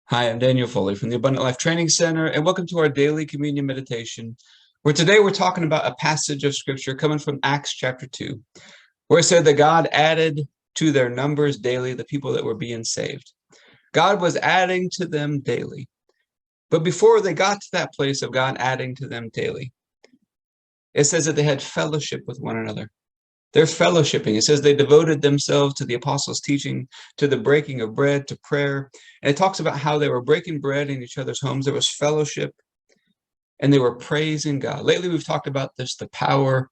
Hi, I'm Daniel Foley from the Abundant Life Training Center, and welcome to our daily communion meditation, where today we're talking about a passage of scripture coming from Acts chapter 2, where it said that God added to their numbers daily the people that were being saved. God was adding to them daily. But before they got to that place of God adding to them daily, it says that they had fellowship with one another. They're fellowshipping. It says they devoted themselves to the apostles' teaching, to the breaking of bread, to prayer. And it talks about how they were breaking bread in each other's homes. There was fellowship, and they were praising God. Lately, we've talked about this, the power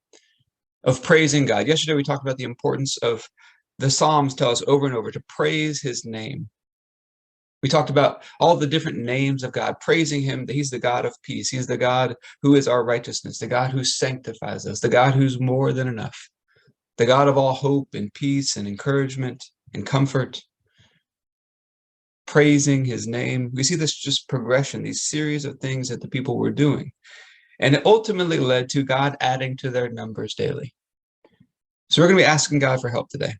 of praising God. Yesterday, we talked about the importance of the Psalms tell us over and over to praise his name. We talked about all the different names of God, praising him, that he's the God of peace. He's the God who is our righteousness, the God who sanctifies us, the God who's more than enough, the God of all hope and peace and encouragement and comfort, praising his name. We see this just progression, these series of things that the people were doing. And it ultimately led to God adding to their numbers daily. So we're going to be asking God for help today.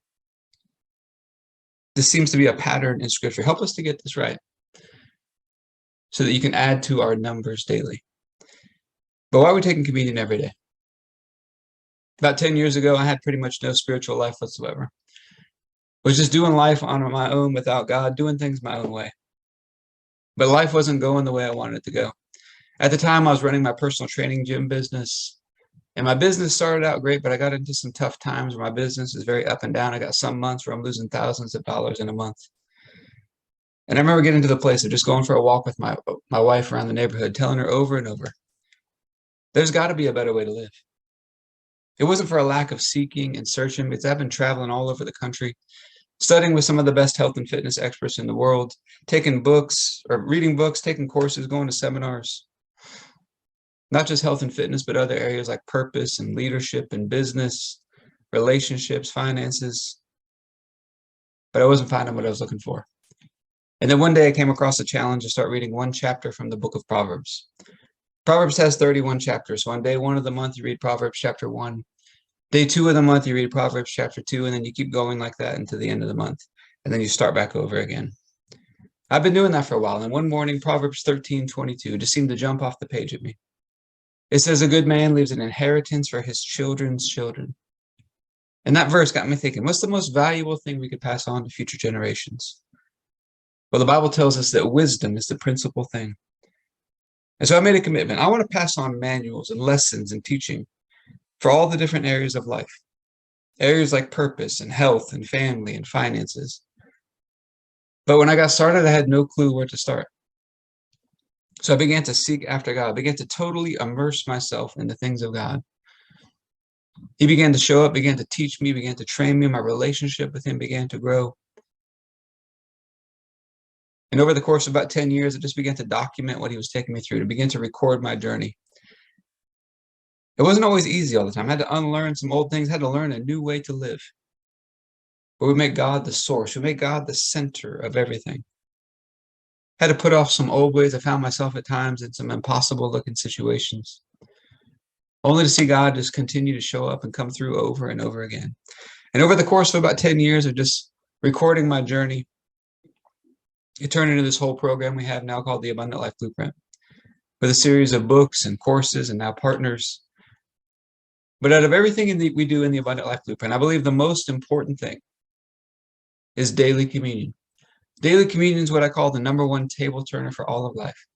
This seems to be a pattern in Scripture. Help us to get this right so that you can add to our numbers daily. But why are we taking communion every day? About 10 years ago, I had pretty much no spiritual life whatsoever. I was just doing life on my own without God, doing things my own way. But life wasn't going the way I wanted it to go. At the time, I was running my personal training gym business. And my business started out great, but I got into some tough times where my business is very up and down. I got some months where I'm losing thousands of dollars in a month. And I remember getting to the place of just going for a walk with my wife around the neighborhood, telling her over and over, there's got to be a better way to live. It wasn't for a lack of seeking and searching, because I've been traveling all over the country, studying with some of the best health and fitness experts in the world, taking books or reading books, taking courses, going to seminars. Not just health and fitness, but other areas like purpose and leadership and business, relationships, finances. But I wasn't finding what I was looking for. And then one day I came across a challenge to start reading one chapter from the book of Proverbs. Proverbs has 31 chapters. So on day 1 of the month, you read Proverbs chapter 1. Day 2 of the month, you read Proverbs chapter 2, and then you keep going like that until the end of the month. And then you start back over again. I've been doing that for a while. And one morning, Proverbs 13:22 just seemed to jump off the page at me. It says, a good man leaves an inheritance for his children's children. And that verse got me thinking, what's the most valuable thing we could pass on to future generations? Well, the Bible tells us that wisdom is the principal thing. And so I made a commitment. I want to pass on manuals and lessons and teaching for all the different areas of life. Areas like purpose and health and family and finances. But when I got started, I had no clue where to start. So I began to seek after God. I began to totally immerse myself in the things of God. He began to show up, began to teach me, began to train me. My relationship with him began to grow. And over the course of about 10 years, I just began to document what he was taking me through, to begin to record my journey. It wasn't always easy all the time. I had to unlearn some old things, had to learn a new way to live. But we make God the source. We make God the center of everything. Had to put off some old ways. I found myself at times in some impossible looking situations, only to see God just continue to show up and come through over and over again. And over the course of about 10 years of just recording my journey, it turned into this whole program we have now called the Abundant Life Blueprint, with a series of books and courses and now partners. But out of everything we do in the Abundant Life Blueprint, I believe the most important thing is daily communion. Daily communion is what I call the number one table turner for all of life.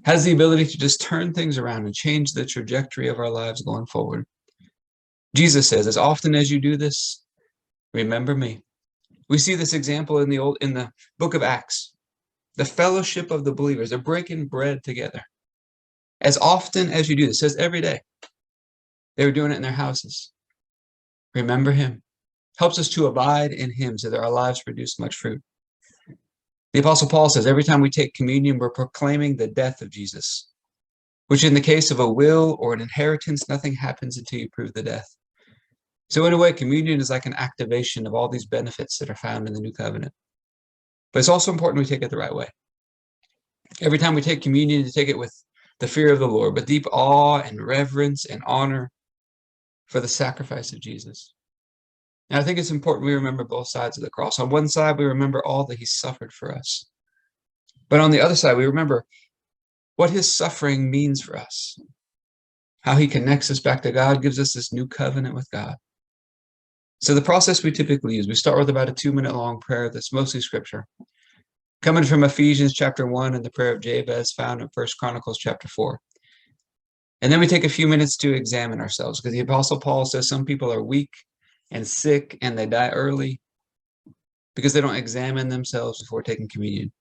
Has the ability to just turn things around and change the trajectory of our lives going forward. Jesus says, as often as you do this, remember me. We see this example in the book of Acts. The fellowship of the believers, they're breaking bread together. As often as you do this, it says every day. They were doing it in their houses. Remember him. Helps us to abide in him so that our lives produce much fruit. The Apostle Paul says every time we take communion, we're proclaiming the death of Jesus, which in the case of a will or an inheritance, nothing happens until you prove the death. So in a way, communion is like an activation of all these benefits that are found in the new covenant. But it's also important we take it the right way. Every time we take communion, to take it with the fear of the Lord, but deep awe and reverence and honor for the sacrifice of Jesus. And I think it's important we remember both sides of the cross. On one side, we remember all that he suffered for us. But on the other side, we remember what his suffering means for us, how he connects us back to God, gives us this new covenant with God. So the process we typically use, we start with about a 2-minute long prayer that's mostly scripture, coming from Ephesians chapter 1 and the prayer of Jabez found in 1 Chronicles chapter 4. And then we take a few minutes to examine ourselves, because the Apostle Paul says some people are weak and sick and they die early because they don't examine themselves before taking communion.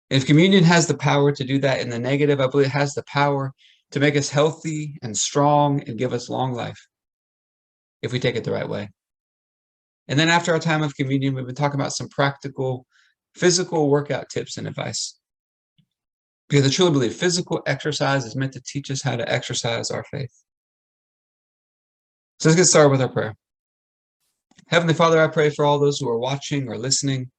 And if communion has the power to do that in the negative, I believe it has the power to make us healthy and strong and give us long life if we take it the right way. And then after our time of communion, we've been talking about some practical physical workout tips and advice. Because I truly believe physical exercise is meant to teach us how to exercise our faith. So let's get started with our prayer. Heavenly Father, I pray for all those who are watching or listening,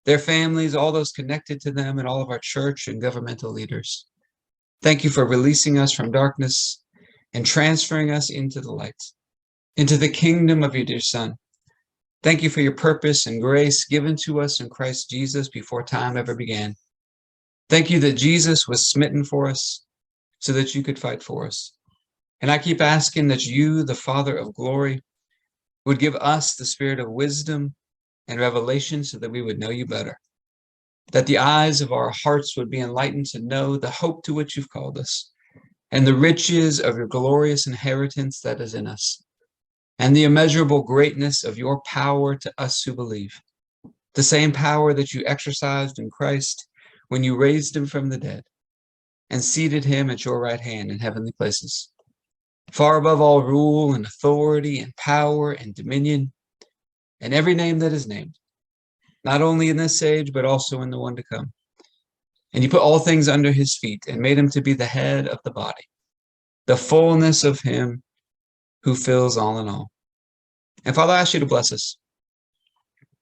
their families, all those connected to them, and all of our church and governmental leaders. Thank you for releasing us from darkness and transferring us into the light, into the kingdom of your dear Son. Thank you for your purpose and grace given to us in Christ Jesus before time ever began. Thank you that Jesus was smitten for us so that you could fight for us. And I keep asking that you, the Father of glory, would give us the spirit of wisdom and revelation so that we would know you better, that the eyes of our hearts would be enlightened to know the hope to which you've called us, and the riches of your glorious inheritance that is in us, and the immeasurable greatness of your power to us who believe, the same power that you exercised in Christ when you raised him from the dead and seated him at your right hand in heavenly places, far above all rule and authority and power and dominion and every name that is named, not only in this age, but also in the one to come. And you put all things under his feet and made him to be the head of the body, the fullness of him who fills all in all. And Father, I ask you to bless us,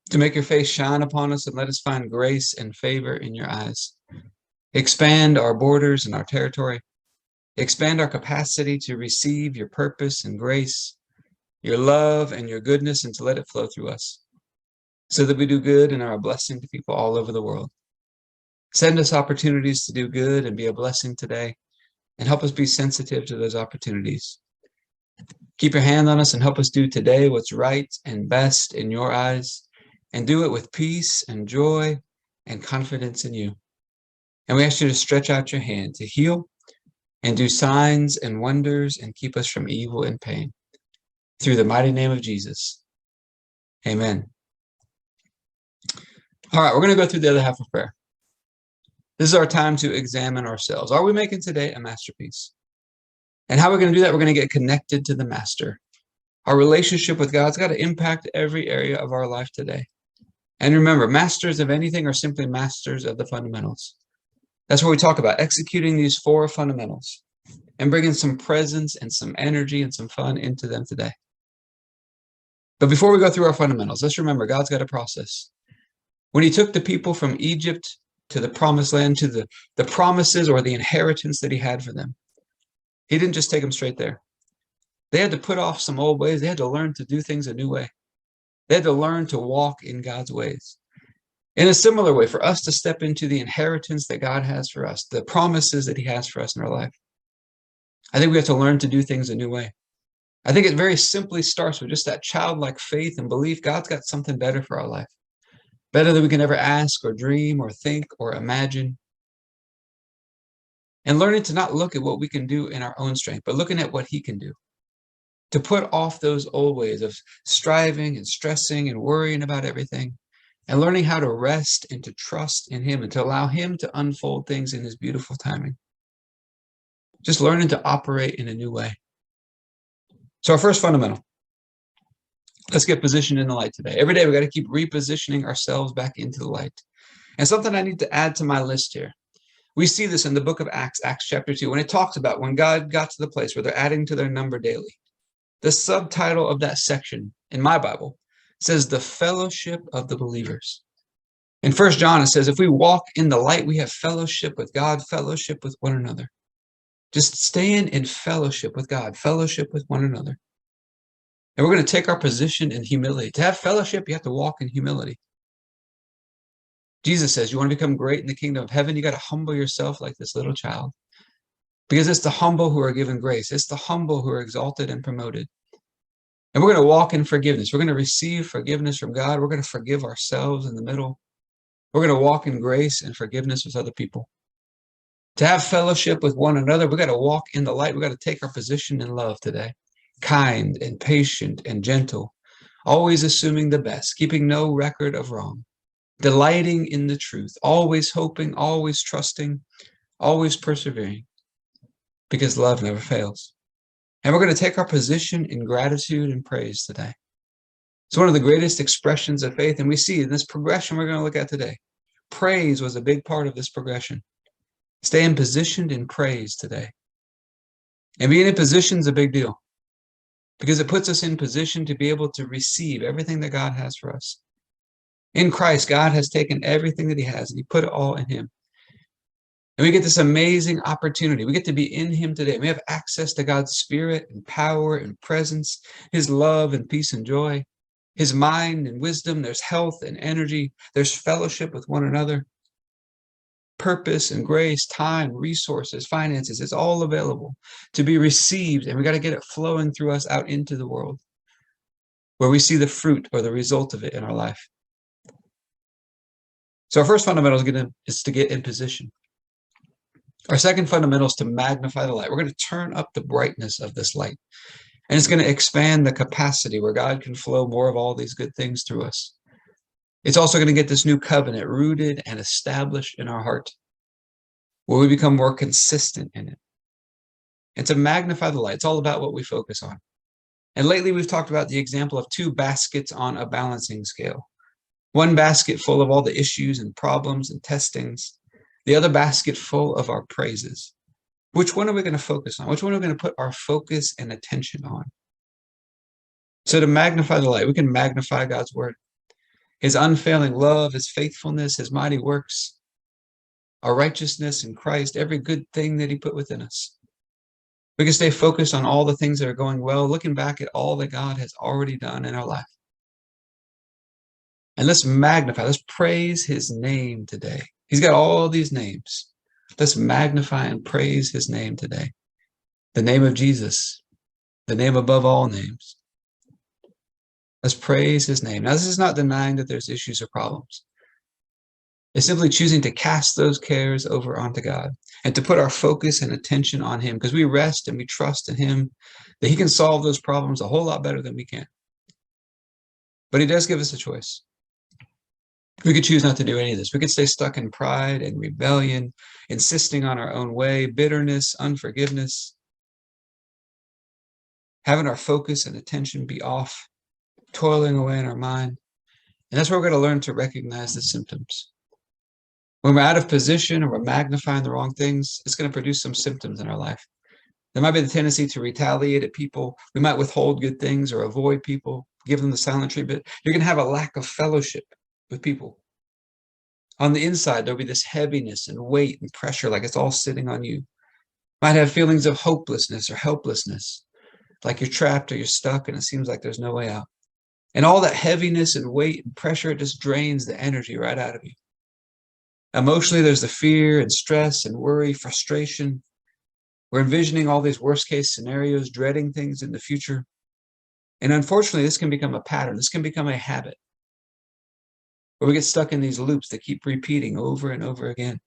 to make your face shine upon us and let us find grace and favor in your eyes. Expand our borders and our territory. Expand our capacity to receive your purpose and grace, your love and your goodness, and to let it flow through us so that we do good and are a blessing to people all over the world. Send us opportunities to do good and be a blessing today, and help us be sensitive to those opportunities. Keep your hand on us and help us do today what's right and best in your eyes, and do it with peace and joy and confidence in you. And we ask you to stretch out your hand to heal and do signs and wonders and keep us from evil and pain. Through the mighty name of Jesus. Amen. All right, we're going to go through the other half of prayer. This is our time to examine ourselves. Are we making today a masterpiece? And how we're going to do that, we're going to get connected to the master. Our relationship with God's got to impact every area of our life today. And remember, masters of anything are simply masters of the fundamentals. That's what we talk about, executing these 4 fundamentals and bringing some presence and some energy and some fun into them today. But before we go through our fundamentals, let's remember God's got a process. When he took the people from Egypt to the promised land, to the promises or the inheritance that he had for them, he didn't just take them straight there. They had to put off some old ways. They had to learn to do things a new way. They had to learn to walk in God's ways. In a similar way, for us to step into the inheritance that God has for us, the promises that he has for us in our life, I think we have to learn to do things a new way. I think it very simply starts with just that childlike faith and belief God's got something better for our life, better than we can ever ask or dream or think or imagine. And learning to not look at what we can do in our own strength, but looking at what he can do. To put off those old ways of striving and stressing and worrying about everything, and learning how to rest and to trust in him and to allow him to unfold things in his beautiful timing. Just learning to operate in a new way. So our first fundamental, let's get positioned in the light today. Every day we got to keep repositioning ourselves back into the light. And something I need to add to my list here. We see this in the book of Acts, Acts chapter 2, when it talks about when God got to the place where they're adding to their number daily. The subtitle of that section in my Bible says the fellowship of the believers. In 1 John, it says, if we walk in the light, we have fellowship with God, fellowship with one another. Just staying in fellowship with God, fellowship with one another. And we're going to take our position in humility. To have fellowship, you have to walk in humility. Jesus says, you want to become great in the kingdom of heaven, you got to humble yourself like this little child. Because it's the humble who are given grace. It's the humble who are exalted and promoted. And we're going to walk in forgiveness. We're going to receive forgiveness from God. We're going to forgive ourselves in the middle. We're going to walk in grace and forgiveness with other people. To have fellowship with one another, we got to walk in the light. We got to take our position in love today. Kind and patient and gentle, always assuming the best, keeping no record of wrong, delighting in the truth, always hoping, always trusting, always persevering, because love never fails. And we're going to take our position in gratitude and praise today. It's one of the greatest expressions of faith, and we see in this progression we're going to look at today. Praise was a big part of this progression. Staying positioned in praise today. And being in position is a big deal because it puts us in position to be able to receive everything that God has for us. In Christ, God has taken everything that he has and he put it all in him. And we get this amazing opportunity. We get to be in him today. We have access to God's spirit and power and presence, his love and peace and joy, his mind and wisdom. There's health and energy. There's fellowship with one another. Purpose and grace, time, resources, finances, it's all available to be received, and we got to get it flowing through us out into the world where we see the fruit or the result of it in our life. So our first fundamental is to get in position. Our second fundamental is to magnify the light. We're going to turn up the brightness of this light, and it's going to expand the capacity where God can flow more of all these good things through us. It's also going to get this new covenant rooted and established in our heart, where we become more consistent in it. And to magnify the light, it's all about what we focus on. And lately we've talked about the example of two baskets on a balancing scale. One basket full of all the issues and problems and testings, the other basket full of our praises. Which one are we going to focus on? Which one are we going to put our focus and attention on? So to magnify the light, we can magnify God's word, his unfailing love, his faithfulness, his mighty works, our righteousness in Christ, every good thing that he put within us. We can stay focused on all the things that are going well, looking back at all that God has already done in our life. And let's magnify, let's praise his name today. He's got all these names. Let's magnify and praise his name today. The name of Jesus, the name above all names. Let's praise his name. Now, this is not denying that there's issues or problems. It's simply choosing to cast those cares over onto God and to put our focus and attention on him, because we rest and we trust in him that he can solve those problems a whole lot better than we can. But he does give us a choice. We could choose not to do any of this. We could stay stuck in pride and rebellion, insisting on our own way, bitterness, unforgiveness, having our focus and attention be off, toiling away in our mind. And that's where we're going to learn to recognize the symptoms. When we're out of position or we're magnifying the wrong things, it's going to produce some symptoms in our life. There might be the tendency to retaliate at people. We might withhold good things or avoid people, give them the silent treatment. You're going to have a lack of fellowship with people. On the inside, there'll be this heaviness and weight and pressure, like it's all sitting on you. Might have feelings of hopelessness or helplessness, like you're trapped or you're stuck and it seems like there's no way out. And all that heaviness and weight and pressure, it just drains the energy right out of you. Emotionally, there's the fear and stress and worry, frustration. We're envisioning all these worst case scenarios, dreading things in the future. And unfortunately, this can become a pattern. This can become a habit where we get stuck in these loops that keep repeating over and over again.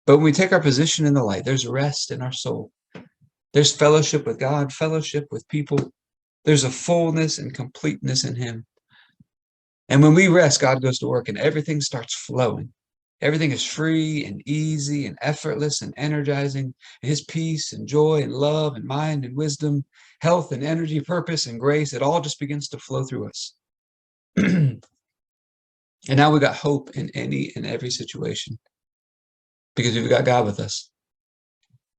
But when we take our position in the light, there's rest in our soul. There's fellowship with God, fellowship with people. There's a fullness and completeness in him. And when we rest, God goes to work and everything starts flowing. Everything is free and easy and effortless and energizing. And his peace and joy and love and mind and wisdom, health and energy, purpose and grace, it all just begins to flow through us. And now we got hope in any and every situation because we've got God with us.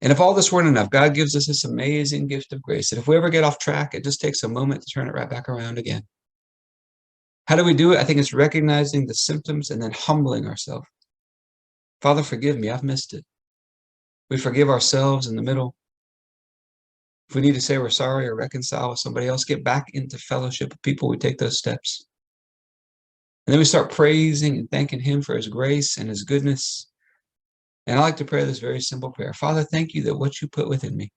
And if all this weren't enough, God gives us this amazing gift of grace. And if we ever get off track, it just takes a moment to turn it right back around again. How do we do it? I think it's recognizing the symptoms and then humbling ourselves. Father, forgive me. I've missed it. We forgive ourselves in the middle. If we need to say we're sorry or reconcile with somebody else, get back into fellowship with people, we take those steps. And then we start praising and thanking him for his grace and his goodness. And I like to pray this very simple prayer. Father, thank you that what you put within me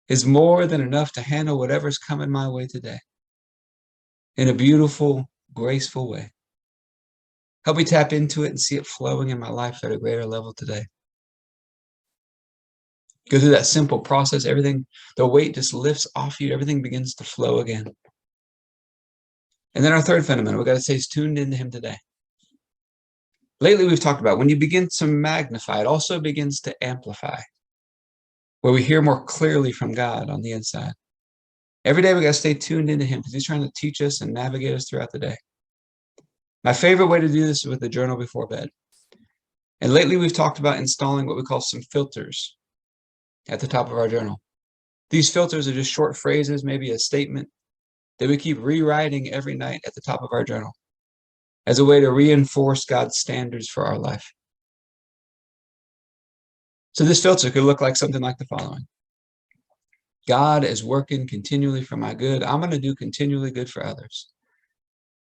is more than enough to handle whatever's coming my way today in a beautiful, graceful way. Help me tap into it and see it flowing in my life at a greater level today. Go through that simple process. Everything, the weight just lifts off you. Everything begins to flow again. And then our third fundamental, we got to stay tuned into him today. Lately, we've talked about when you begin to magnify, it also begins to amplify, where we hear more clearly from God on the inside. Every day, we got to stay tuned into him because he's trying to teach us and navigate us throughout the day. My favorite way to do this is with a journal before bed. And lately, we've talked about installing what we call some filters at the top of our journal. These filters are just short phrases, maybe a statement that we keep rewriting every night at the top of our journal as a way to reinforce God's standards for our life. So this filter could look like something like the following. God is working continually for my good. I'm going to do continually good for others.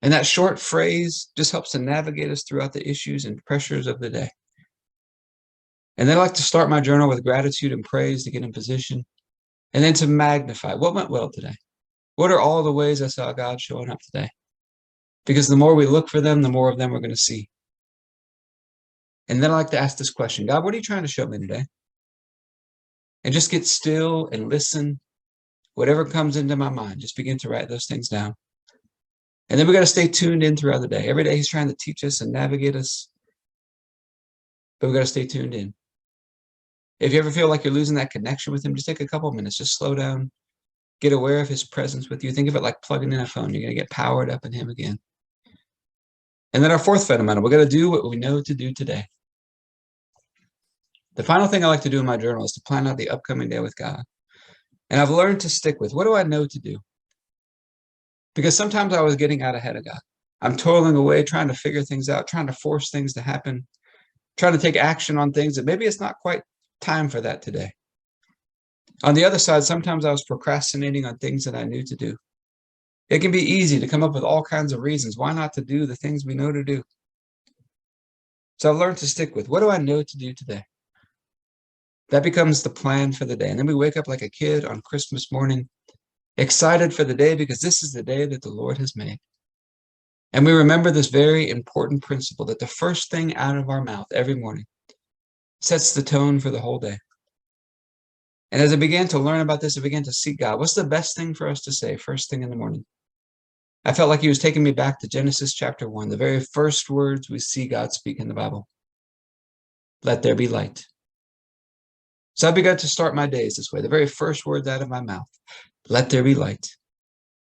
And that short phrase just helps to navigate us throughout the issues and pressures of the day. And then I like to start my journal with gratitude and praise to get in position, and then to magnify what went well today. What are all the ways I saw God showing up today? Because the more we look for them, the more of them we're going to see. And then I like to ask this question, God, what are you trying to show me today? And just get still and listen. Whatever comes into my mind, just begin to write those things down. And then we got to stay tuned in throughout the day. Every day he's trying to teach us and navigate us, but we got to stay tuned in. If you ever feel like you're losing that connection with him, just take a couple of minutes, just slow down, get aware of his presence with you. Think of it like plugging in a phone. You're going to get powered up in him again. And then our fourth fundamental, we're going to do what we know to do today. The final thing I like to do in my journal is to plan out the upcoming day with God. And I've learned to stick with, what do I know to do? Because sometimes I was getting out ahead of God. I'm toiling away, trying to figure things out, trying to force things to happen, trying to take action on things that maybe it's not quite time for that today. On the other side, sometimes I was procrastinating on things that I knew to do. It can be easy to come up with all kinds of reasons why not to do the things we know to do. So I've learned to stick with, what do I know to do today? That becomes the plan for the day. And then we wake up like a kid on Christmas morning, excited for the day because this is the day that the Lord has made. And we remember this very important principle that the first thing out of our mouth every morning sets the tone for the whole day. And as I began to learn about this, I began to seek God. What's the best thing for us to say first thing in the morning? I felt like he was taking me back to Genesis chapter 1, the very first words we see God speak in the Bible. Let there be light. So I began to start my days this way. The very first words out of my mouth, let there be light.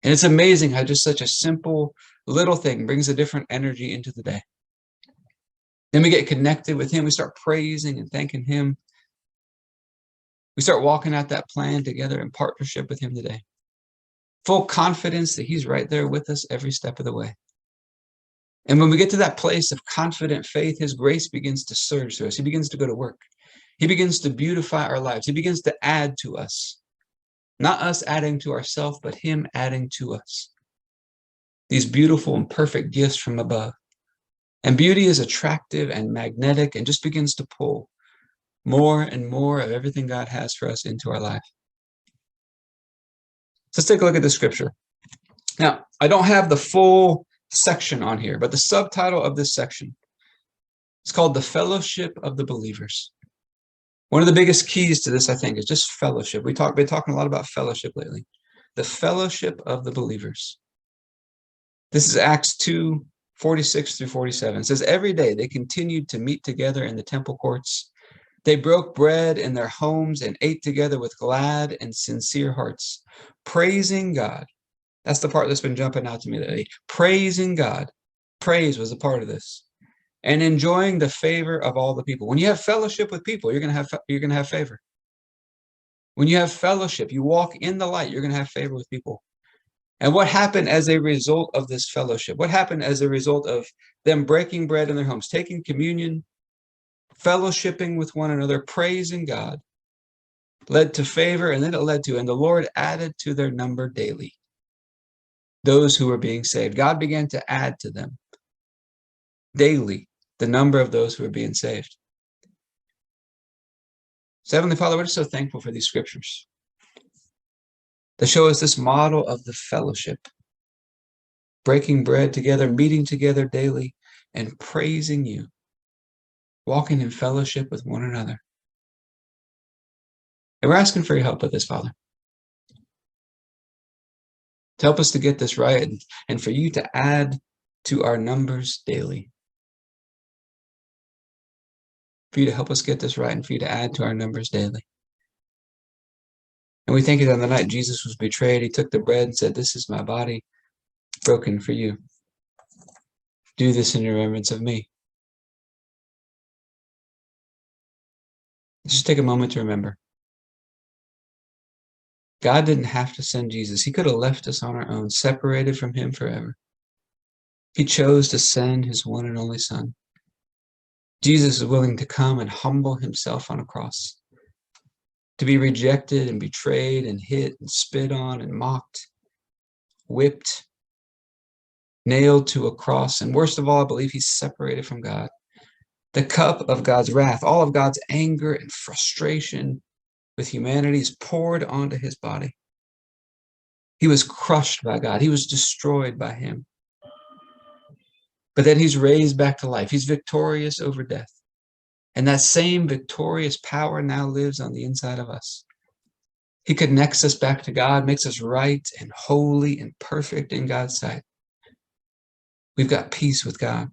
And it's amazing how just such a simple little thing brings a different energy into the day. Then we get connected with him. We start praising and thanking him. We start walking out that plan together in partnership with him today. Full confidence that he's right there with us every step of the way. And when we get to that place of confident faith, his grace begins to surge through us. He begins to go to work. He begins to beautify our lives. He begins to add to us. Not us adding to ourselves, but him adding to us. These beautiful and perfect gifts from above. And beauty is attractive and magnetic and just begins to pull more and more of everything God has for us into our life. So let's take a look at the scripture. Now, I don't have the full section on here, but the subtitle of this section is called The Fellowship of the Believers. One of the biggest keys to this, I think, is just fellowship. We've been talking a lot about fellowship lately. The fellowship of the believers. This is Acts 2:46 through 47. It says, every day they continued to meet together in the temple courts. They broke bread in their homes and ate together with glad and sincere hearts, praising God. That's the part that's been jumping out to me lately. Praising God. Praise was a part of this. And enjoying the favor of all the people. When you have fellowship with people, you're going to have favor. When you have fellowship, you walk in the light, you're going to have favor with people. And what happened as a result of this fellowship? What happened as a result of them breaking bread in their homes, taking communion, fellowshipping with one another, praising God, led to favor, and then it led to, and the Lord added to their number daily those who were being saved. God began to add to them. daily the number of those who are being saved. So Heavenly Father, we're just so thankful for these scriptures that show us this model of the fellowship, breaking bread together, meeting together daily, and praising you, walking in fellowship with one another. And we're asking for your help with this, Father, to help us to get this right and for you to add to our numbers daily. For you to help us get this right and for you to add to our numbers daily. And we thank you that on the night Jesus was betrayed, he took the bread and said, "This is my body broken for you. Do this in remembrance of me." Just take a moment to remember. God didn't have to send Jesus. He could have left us on our own, separated from him forever. He chose to send his one and only Son. Jesus is willing to come and humble himself on a cross, to be rejected and betrayed and hit and spit on and mocked, whipped, nailed to a cross. And worst of all, I believe he's separated from God. The cup of God's wrath, all of God's anger and frustration with humanity is poured onto his body. He was crushed by God. He was destroyed by him. But then he's raised back to life. He's victorious over death. And that same victorious power now lives on the inside of us. He connects us back to God, makes us right and holy and perfect in God's sight. We've got peace with God,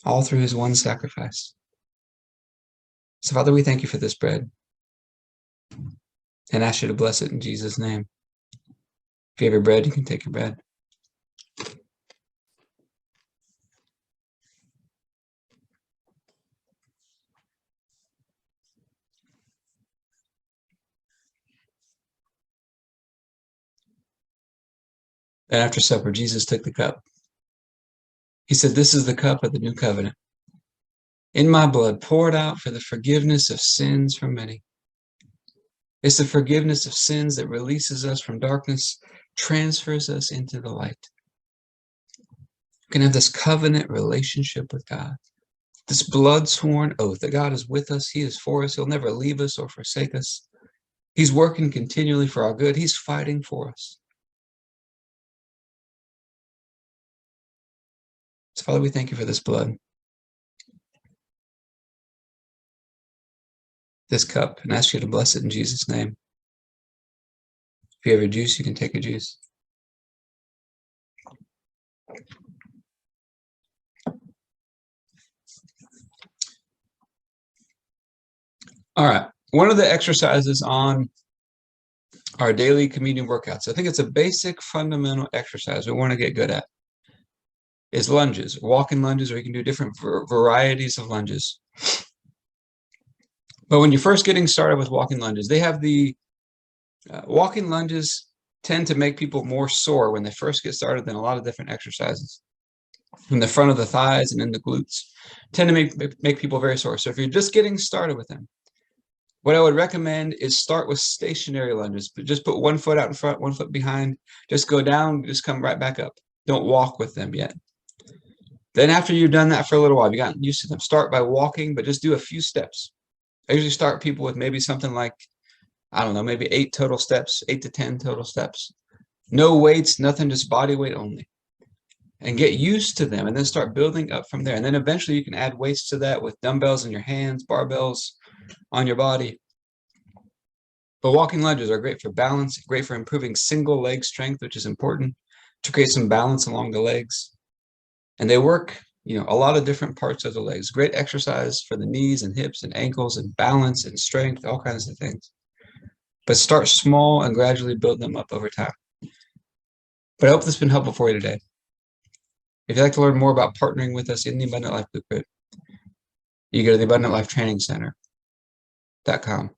all through his one sacrifice. So, Father, we thank you for this bread and ask you to bless it in Jesus' name. If you have your bread, you can take your bread. And after supper, Jesus took the cup. He said, "This is the cup of the new covenant, in my blood, poured out for the forgiveness of sins for many." It's the forgiveness of sins that releases us from darkness, transfers us into the light. We can have this covenant relationship with God, this blood-sworn oath that God is with us, he is for us, he'll never leave us or forsake us. He's working continually for our good. He's fighting for us. So, Father, we thank you for this blood, this cup, and ask you to bless it in Jesus' name. If you have a juice, you can take a juice. All right. One of the exercises on our daily communion workouts, I think it's a basic fundamental exercise we want to get good at, is lunges, walking lunges, or you can do different varieties of lunges. But when you're first getting started with walking lunges, they have the walking lunges tend to make people more sore when they first get started than a lot of different exercises. From the front of the thighs and in the glutes tend to make people very sore. So if you're just getting started with them, what I would recommend is start with stationary lunges. But just put one foot out in front, one foot behind, just go down, just come right back up. Don't walk with them yet. Then after you've done that for a little while, you've gotten used to them, start by walking, but just do a few steps. I usually start people with maybe something like, I don't know, maybe 8 total steps, 8 to 10 total steps. No weights, nothing, just body weight only. And get used to them and then start building up from there. And then eventually you can add weights to that with dumbbells in your hands, barbells on your body. But walking lunges are great for balance, great for improving single leg strength, which is important to create some balance along the legs. And they work, a lot of different parts of the legs. Great exercise for the knees and hips and ankles and balance and strength, all kinds of things. But start small and gradually build them up over time. But I hope this has been helpful for you today. If you'd like to learn more about partnering with us in the Abundant Life Blueprint, you go to the AbundantLifeTrainingCenter.com.